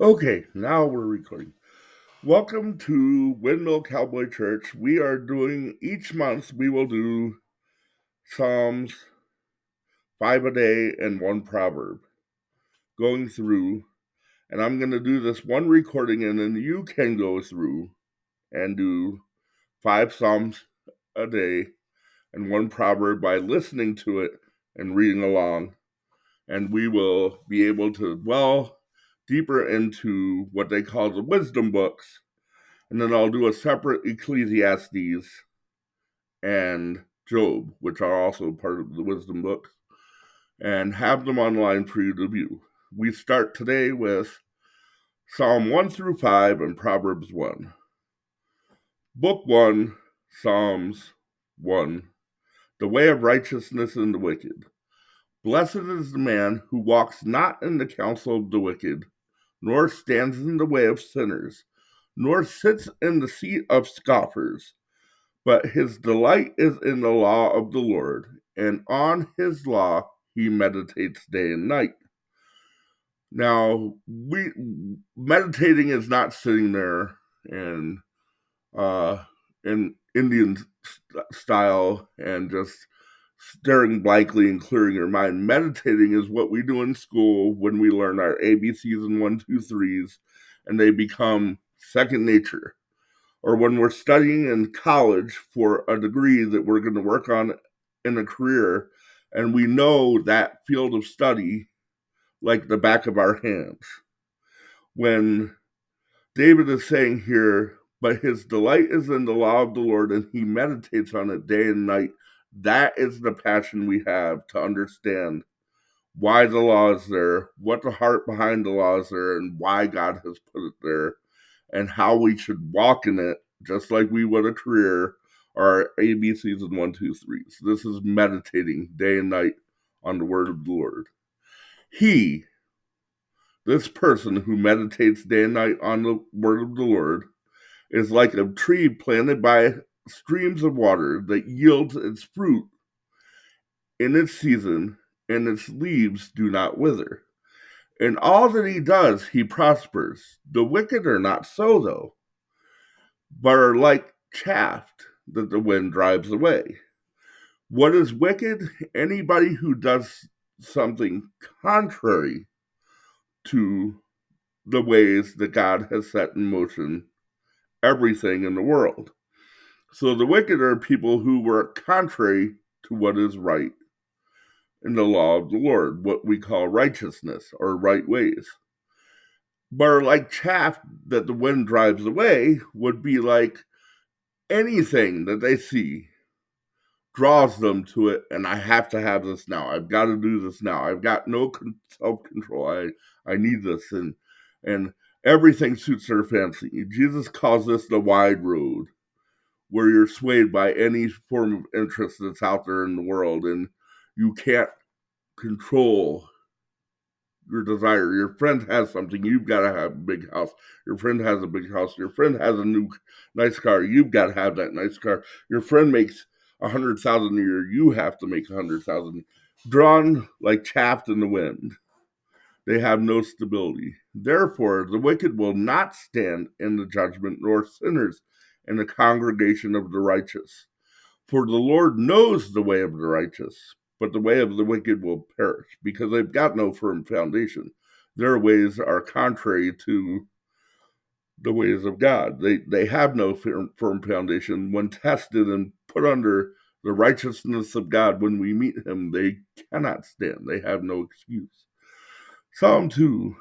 Okay, now we're recording. Welcome to Windmill Cowboy Church. We are doing each month, we will do Psalms 5 a day and one proverb going through. And I'm going to do this one recording, and then you can go through and do 5 Psalms a day and one proverb by listening to it and reading along. And we will be able to dwell deeper into what they call the wisdom books. And then I'll do a separate Ecclesiastes and Job, which are also part of the wisdom books, and have them online for you to view. We start today with Psalm 1 through 5 and Proverbs 1. Book 1, Psalms 1. The way of righteousness in the wicked. Blessed is the man who walks not in the counsel of the wicked, nor stands in the way of sinners, nor sits in the seat of scoffers. But his delight is in the law of the Lord, and on his law he meditates day and night. Now, meditating is not sitting there and in Indian style and just staring blankly and clearing your mind. Meditating is what we do in school when we learn our ABCs and 1, 2, 3s, and they become second nature. Or when we're studying in college for a degree that we're going to work on in a career, and we know that field of study like the back of our hands. When David is saying here, but his delight is in the law of the Lord, and he meditates on it day and night, that is the passion we have to understand why the law is there, what the heart behind the law is there, and why God has put it there, and how we should walk in it, just like we would a career or our ABCs and 1, 2, 3s. This is meditating day and night on the word of the Lord. This person who meditates day and night on the word of the Lord, is like a tree planted by streams of water that yields its fruit in its season, and its leaves do not wither. In all that he does, he prospers. The wicked are not so, though, but are like chaff that the wind drives away. What is wicked? Anybody who does something contrary to the ways that God has set in motion everything in the world. So the wicked are people who work contrary to what is right in the law of the Lord, what we call righteousness or right ways. But are like chaff that the wind drives away would be like anything that they see draws them to it, and I have to have this now. I've got to do this now. I've got no self-control. I need this, and everything suits their fancy. Jesus calls this the wide road, where you're swayed by any form of interest that's out there in the world, and you can't control your desire. Your friend has something, you've got to have a big house. Your friend has a big house. Your friend has a new nice car, you've got to have that nice car. Your friend makes 100,000 a year, you have to make 100,000. Drawn like chaff in the wind, they have no stability. Therefore, the wicked will not stand in the judgment, nor sinners in the congregation of the righteous. For the Lord knows the way of the righteous, but the way of the wicked will perish, because they've got no firm foundation. Their ways are contrary to the ways of God. They have no firm foundation. When tested and put under the righteousness of God when we meet him, they cannot stand. They have no excuse. Psalm 2.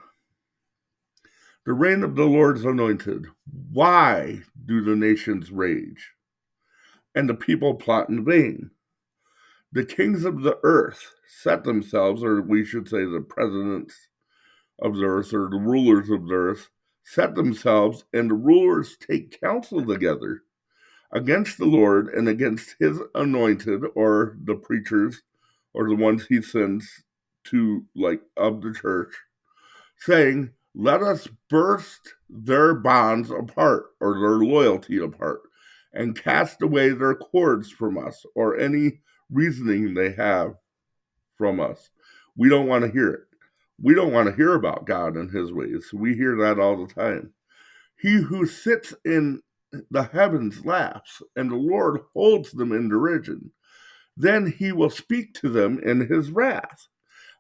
The reign of the Lord's anointed. Why do the nations rage and the people plot in vain? The kings of the earth set themselves, or we should say the presidents of the earth, or the rulers of the earth, set themselves, and the rulers take counsel together against the Lord and against his anointed, or the preachers, or the ones he sends to, like, of the church, saying, let us burst their bonds apart, or their loyalty apart, and cast away their cords from us, or any reasoning they have from us. We don't want to hear it. We don't want to hear about God and his ways. We hear that all the time. He who sits in the heavens laughs, and the Lord holds them in derision. Then he will speak to them in his wrath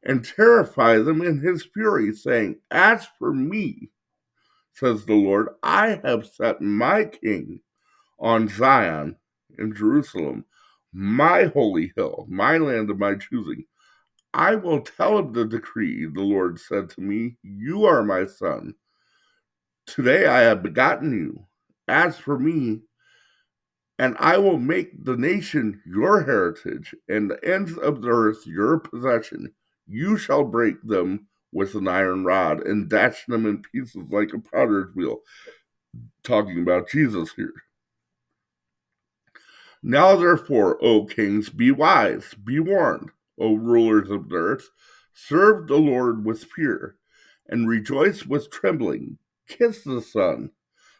and terrify them in his fury, saying, As for me, says the Lord, I have set my king on Zion in Jerusalem, my holy hill, my land of my choosing. I will tell of the decree. The Lord said to me, You are my son. Today I have begotten you. As for me, and I will make the nation your heritage, and the ends of the earth your possession. You shall break them with an iron rod, and dash them in pieces like a potter's wheel. Talking about Jesus here. Now therefore, O kings, be wise, be warned, O rulers of the earth. Serve the Lord with fear, and rejoice with trembling. Kiss the Son,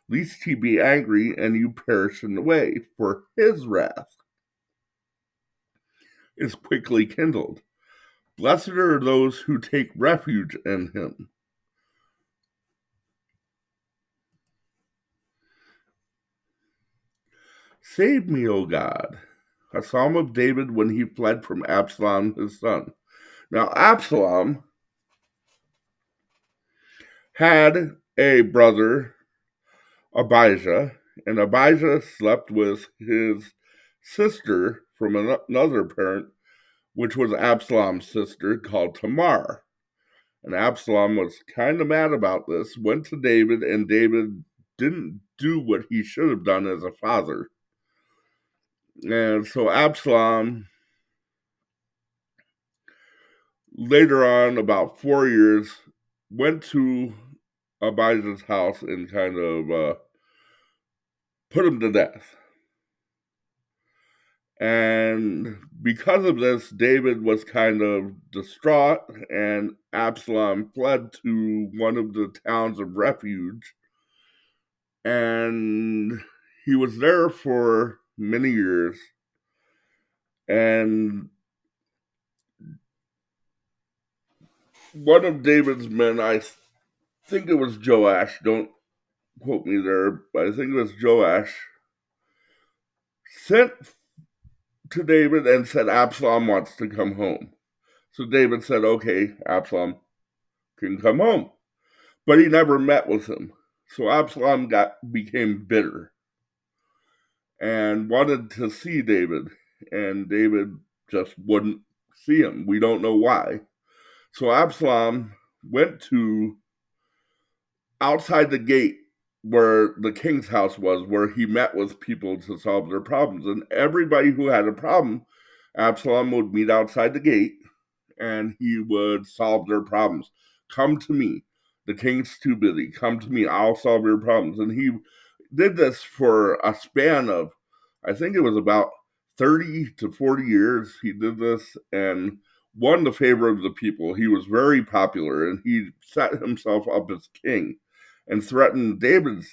lest he be angry and you perish in the way, for his wrath is quickly kindled. Blessed are those who take refuge in him. Save me, O God. A psalm of David when he fled from Absalom, his son. Now, Absalom had a brother, Abijah, and Abijah slept with his sister from another parent, which was Absalom's sister, called Tamar. And Absalom was kind of mad about this, went to David, and David didn't do what he should have done as a father. And so Absalom, later on, about 4 years, went to Abijah's house and kind of put him to death. And because of this, David was kind of distraught, and Absalom fled to one of the towns of refuge. And he was there for many years. And one of David's men, I think it was Joash, don't quote me there, but I think it was Joash, sent to David and said Absalom wants to come home. So David said, okay, Absalom can come home. But he never met with him. So Absalom became bitter and wanted to see David. And David just wouldn't see him. We don't know why. So Absalom went to outside the gate where the king's house was, where he met with people to solve their problems. And everybody who had a problem, Absalom would meet outside the gate and he would solve their problems. Come to me. The king's too busy. Come to me. I'll solve your problems. And he did this for a span of, I think it was about 30 to 40 years. He did this and won the favor of the people. He was very popular, and he set himself up as king and threatened David's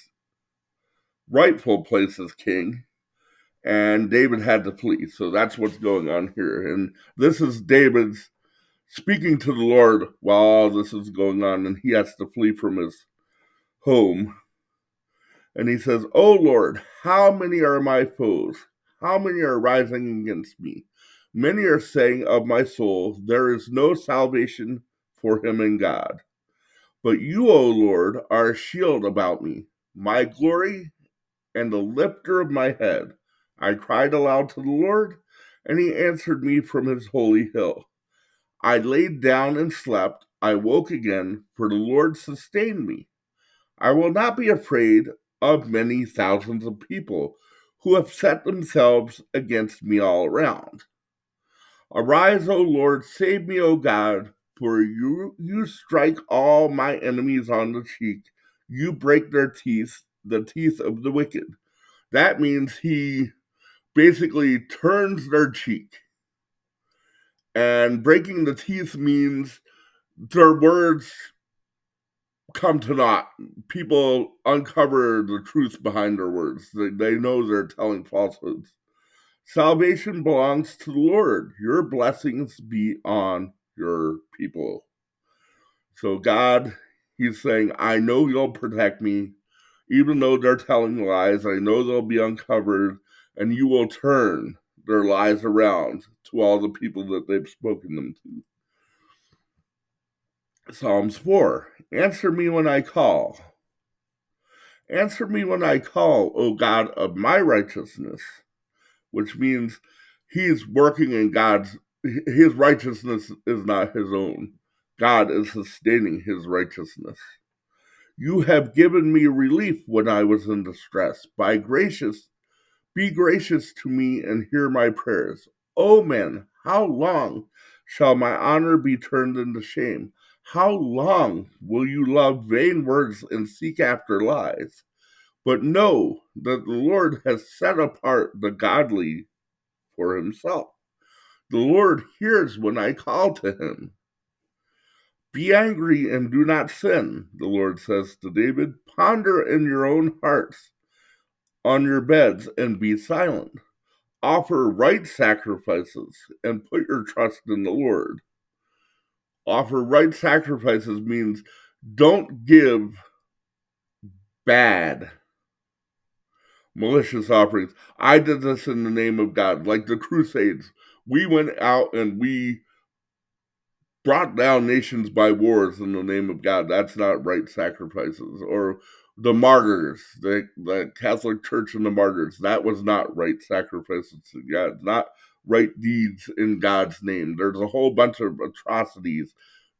rightful place as king. And David had to flee. So that's what's going on here. And this is David's speaking to the Lord while all this is going on, and he has to flee from his home. And he says, "O Lord, how many are my foes? How many are rising against me? Many are saying of my soul, there is no salvation for him in God. But you, O Lord, are a shield about me, my glory and the lifter of my head. I cried aloud to the Lord, and he answered me from his holy hill. I laid down and slept. I woke again, for the Lord sustained me. I will not be afraid of many thousands of people who have set themselves against me all around. Arise, O Lord, save me, O God, for you strike all my enemies on the cheek. You break their teeth, the teeth of the wicked." That means he basically turns their cheek. And breaking the teeth means their words come to naught. People uncover the truth behind their words. They know they're telling falsehoods. Salvation belongs to the Lord. Your blessings be on your people. So God, he's saying, I know you'll protect me. Even though they're telling lies, I know they'll be uncovered, and you will turn their lies around to all the people that they've spoken them to. Psalms 4. Answer me when I call. Answer me when I call, O God of my righteousness, which means he's working in his righteousness is not his own. God is sustaining his righteousness. You have given me relief when I was in distress. Be gracious to me and hear my prayers. O men, how long shall my honor be turned into shame? How long will you love vain words and seek after lies? But know that the Lord has set apart the godly for himself. The Lord hears when I call to him. Be angry and do not sin, the Lord says to David. Ponder in your own hearts on your beds and be silent. Offer right sacrifices and put your trust in the Lord. Offer right sacrifices means don't give bad, malicious offerings. I did this in the name of God, like the Crusades. We went out and we brought down nations by wars in the name of God. That's not right sacrifices. Or the martyrs, the Catholic Church and the martyrs, that was not right sacrifices to God, not right deeds in God's name. There's a whole bunch of atrocities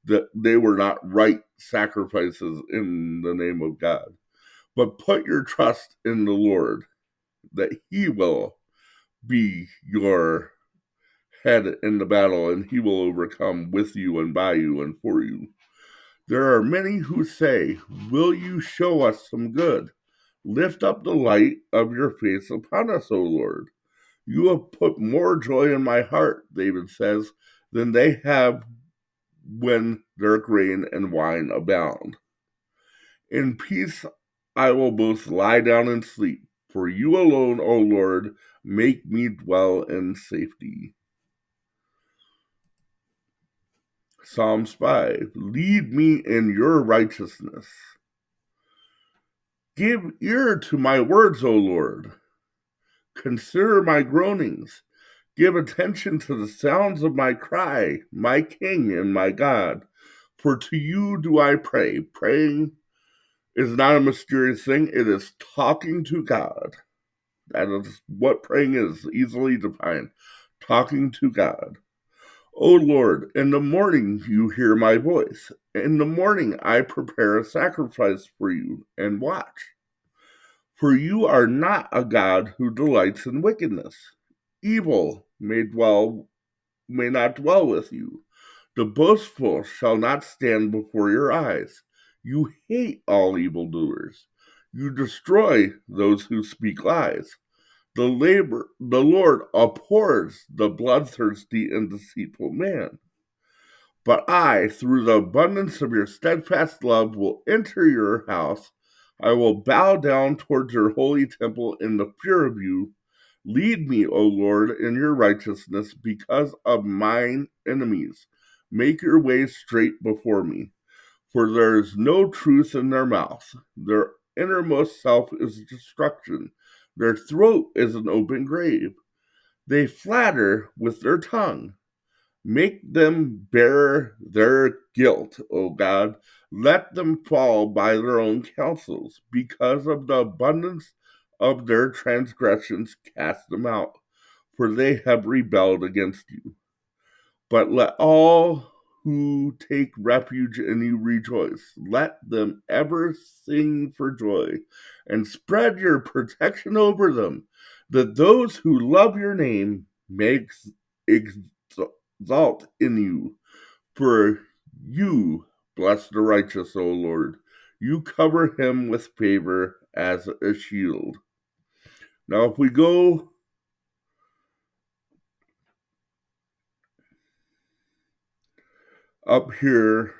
that they were not right sacrifices in the name of God. But put your trust in the Lord, that he will be your head in the battle, and he will overcome with you and by you and for you. There are many who say, will you show us some good? Lift up the light of your face upon us, O Lord. You have put more joy in my heart, David says, than they have when their grain and wine abound. In peace I will both lie down and sleep, for you alone, O Lord, make me dwell in safety. Psalms 5. Lead me in your righteousness. Give ear to my words, O Lord. Consider my groanings. Give attention to the sounds of my cry, my King and my God. For to you do I pray. Praying is not a mysterious thing, it is talking to God. That is what praying is, easily defined. Talking to God. O Lord, in the morning you hear my voice. In the morning I prepare a sacrifice for you and watch. For you are not a God who delights in wickedness. Evil may not dwell with you. The boastful shall not stand before your eyes. You hate all evildoers. You destroy those who speak lies. The Lord abhors the bloodthirsty and deceitful man. But I, through the abundance of your steadfast love, will enter your house. I will bow down towards your holy temple in the fear of you. Lead me, O Lord, in your righteousness because of mine enemies. Make your ways straight before me. For there is no truth in their mouth. Their innermost self is destruction. Their throat is an open grave. They flatter with their tongue. Make them bear their guilt, O God. Let them fall by their own counsels. Because of the abundance of their transgressions, cast them out, for they have rebelled against you. But let all who take refuge in you rejoice. Let them ever sing for joy, and spread your protection over them, that those who love your name may exalt in you. For you bless the righteous, O Lord. You cover him with favor as a shield. Now, if we go up here,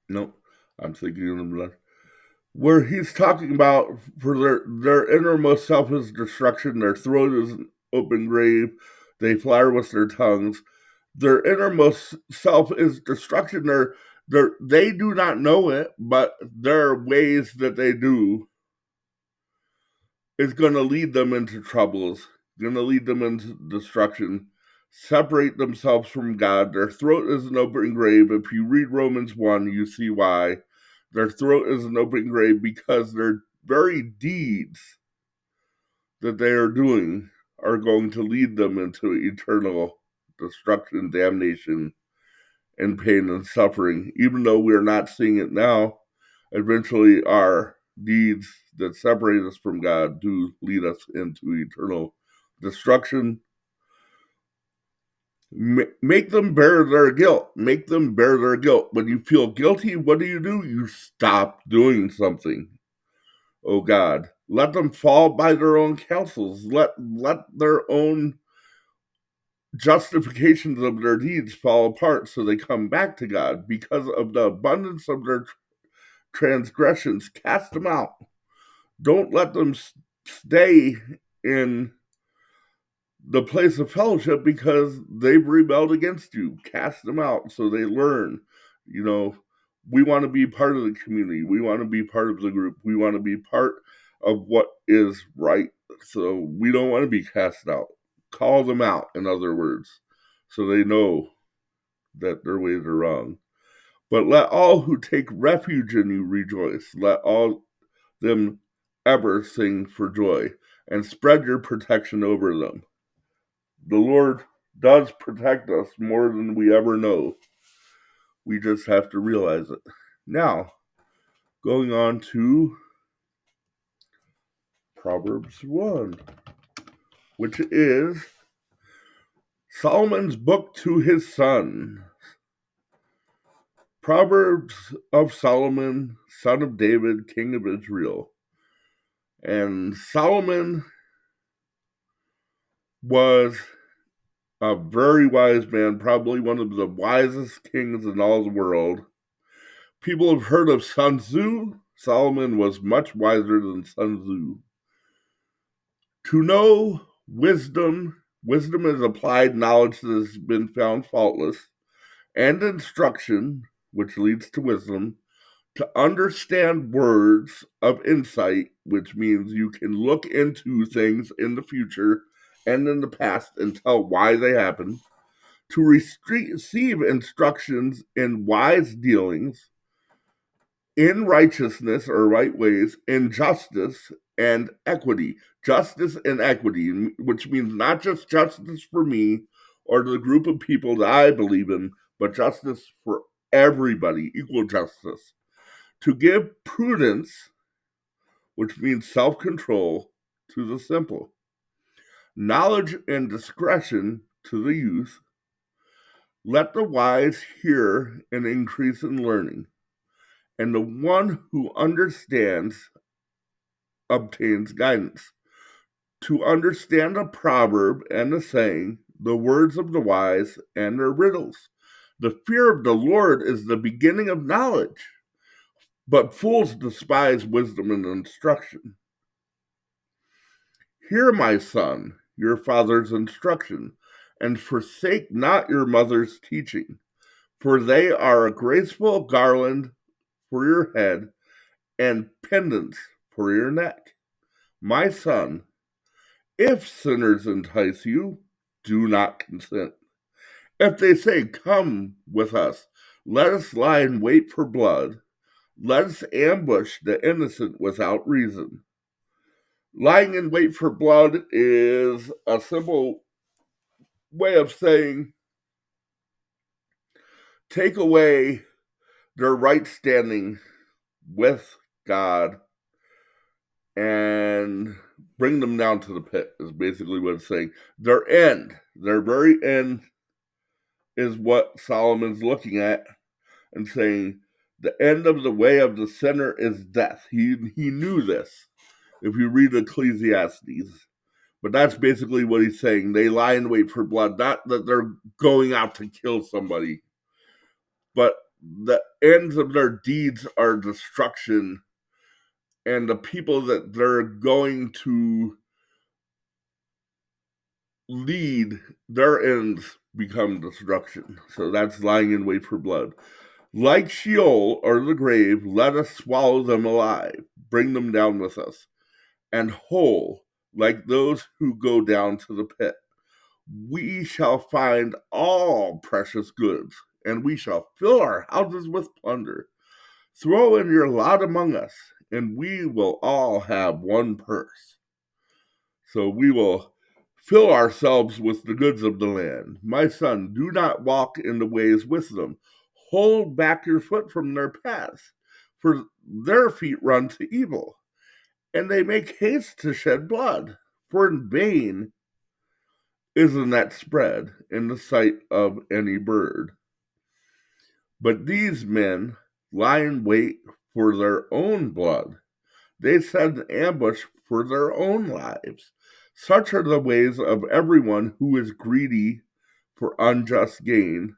no, I'm thinking of the where he's talking about for their innermost self is destruction, their throat is an open grave, they flatter with their tongues. Their innermost self is destruction. They do not know it, but their ways that they do is going to lead them into troubles, going to lead them into destruction, separate themselves from God. Their throat is an open grave. If you read Romans 1, you see why. Their throat is an open grave because their very deeds that they are doing are going to lead them into eternal destruction, damnation, and pain and suffering. Even though we're not seeing it now, eventually our deeds that separate us from God do lead us into eternal destruction. Make them bear their guilt. Make them bear their guilt. When you feel guilty, what do? You stop doing something. Oh God, let them fall by their own counsels. Let their own justifications of their deeds fall apart so they come back to God. Because of the abundance of their transgressions, cast them out. Don't let them stay in the place of fellowship because they've rebelled against you. Cast them out so they learn. We want to be part of the community. We want to be part of the group. We want to be part of what is right. So we don't want to be cast out. Call them out, in other words, so they know that their ways are wrong. But let all who take refuge in you rejoice. Let all them ever sing for joy, and spread your protection over them. The Lord does protect us more than we ever know. We just have to realize it. Now, going on to Proverbs 1, which is Solomon's book to his son. Proverbs of Solomon, son of David, king of Israel. And Solomon was a very wise man, probably one of the wisest kings in all the world. People have heard of Sun Tzu. Solomon was much wiser than Sun Tzu. To know wisdom is applied knowledge that has been found faultless, and instruction, which leads to wisdom, to understand words of insight, which means you can look into things in the future and in the past and tell why they happened, to receive instructions in wise dealings, in righteousness or right ways, in justice and equity. Justice and equity, which means not just justice for me or the group of people that I believe in, but justice for everybody, equal justice. To give prudence, which means self-control, to the simple. Knowledge and discretion to the youth. Let the wise hear and increase in learning. And the one who understands obtains guidance. To understand a proverb and a saying, the words of the wise and their riddles. The fear of the Lord is the beginning of knowledge, but fools despise wisdom and instruction. Hear, my son, your father's instruction, and forsake not your mother's teaching, for they are a graceful garland for your head and pendants for your neck. My son, if sinners entice you, do not consent. If they say, come with us, let us lie in wait for blood. Let us ambush the innocent without reason. Lying in wait for blood is a simple way of saying take away their right standing with God and bring them down to the pit, is basically what it's saying. Their very end, is what Solomon's looking at and saying the end of the way of the sinner is death. He knew this if you read Ecclesiastes. But that's basically what he's saying. They lie in wait for blood, not that they're going out to kill somebody, but the ends of their deeds are destruction and the people that they're going to lead, their ends become destruction. So that's lying in wait for blood. Like Sheol or the grave, let us swallow them alive, bring them down with us, and whole, like those who go down to the pit. We shall find all precious goods, and we shall fill our houses with plunder. Throw in your lot among us, and we will all have one purse. So we will fill ourselves with the goods of the land. My son, do not walk in the ways with them. Hold back your foot from their paths, for their feet run to evil, and they make haste to shed blood. For in vain is a net spread in the sight of any bird. But these men lie in wait for their own blood. They set an ambush for their own lives. Such are the ways of everyone who is greedy for unjust gain.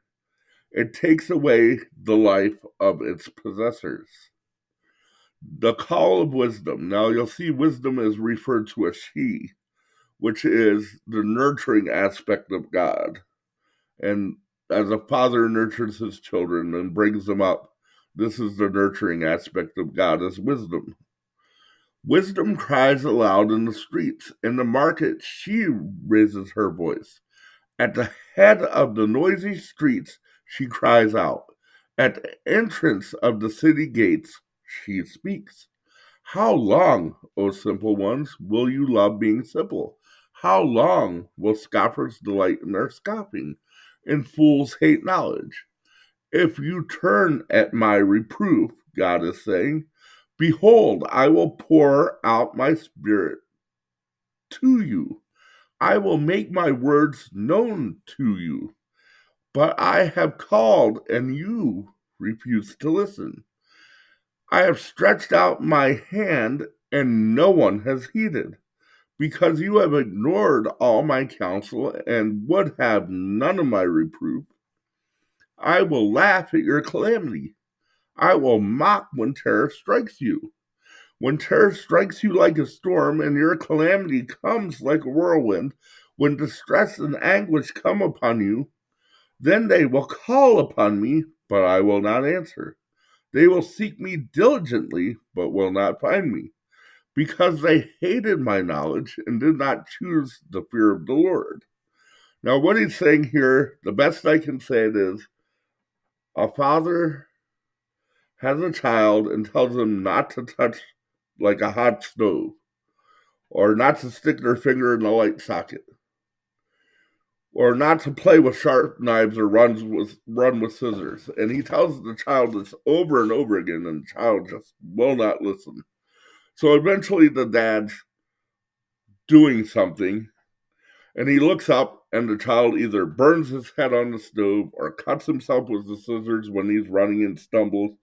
It takes away the life of its possessors. The call of wisdom. Now you'll see wisdom is referred to as she, which is the nurturing aspect of God. And as a father nurtures his children and brings them up, this is the nurturing aspect of God as wisdom. Wisdom cries aloud in the streets. In the market, she raises her voice. At the head of the noisy streets, she cries out. At the entrance of the city gates, she speaks. How long, O simple ones, will you love being simple? How long will scoffers delight in their scoffing, and fools hate knowledge? If you turn at my reproof, God is saying, behold, I will pour out my spirit to you. I will make my words known to you. But I have called, and you refuse to listen. I have stretched out my hand, and no one has heeded. Because you have ignored all my counsel and would have none of my reproof, I will laugh at your calamity. I will mock when terror strikes you. When terror strikes you like a storm, and your calamity comes like a whirlwind, when distress and anguish come upon you, then they will call upon me, but I will not answer. They will seek me diligently, but will not find me, because they hated my knowledge and did not choose the fear of the Lord. Now, what he's saying here, the best I can say it is, a father has a child and tells them not to touch like a hot stove, or not to stick their finger in the light socket, or not to play with sharp knives or run with scissors. And he tells the child this over and over again, and the child just will not listen. So eventually the dad's doing something, and he looks up, and the child either burns his head on the stove or cuts himself with the scissors when he's running and stumbles,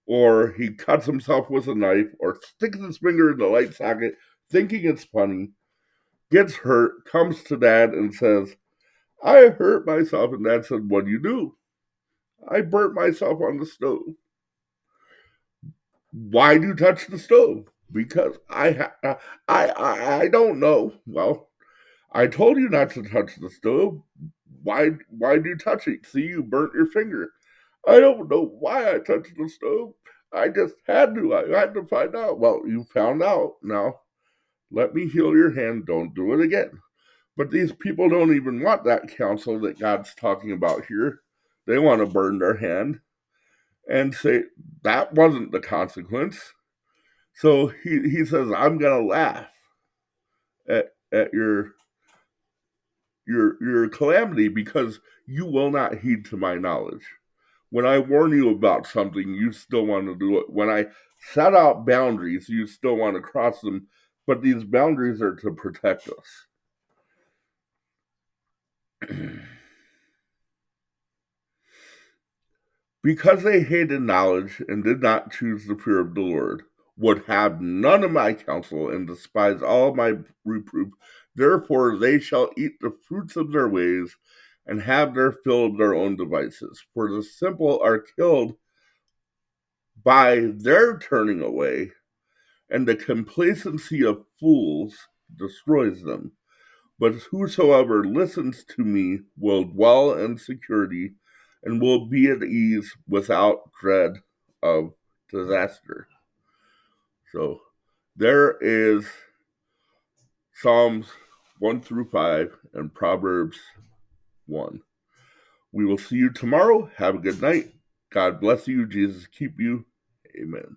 or he cuts himself with a knife, or sticks his finger in the light socket thinking it's funny, gets hurt, comes to dad and says, I hurt myself. And dad said, what do you do? I burnt myself on the stove. Why do you touch the stove? Because I don't know. Well, I told you not to touch the stove. Why do you touch it? See, you burnt your finger. I don't know why I touched the stove. I just had to. I had to find out. Well, you found out. Now, let me heal your hand. Don't do it again. But these people don't even want that counsel that God's talking about here. They want to burn their hand and say, that wasn't the consequence. So he says, I'm going to laugh at your calamity because you will not heed to my knowledge. When I warn you about something, you still want to do it. When I set out boundaries, you still want to cross them. But these boundaries are to protect us. Because they hated knowledge and did not choose the fear of the Lord, would have none of my counsel and despise all my reproof, therefore they shall eat the fruits of their ways and have their fill of their own devices. For the simple are killed by their turning away, and the complacency of fools destroys them. But whosoever listens to me will dwell in security and will be at ease without dread of disaster. So there is Psalms 1 through 5 and Proverbs 1. We will see you tomorrow. Have a good night. God bless you. Jesus keep you. Amen.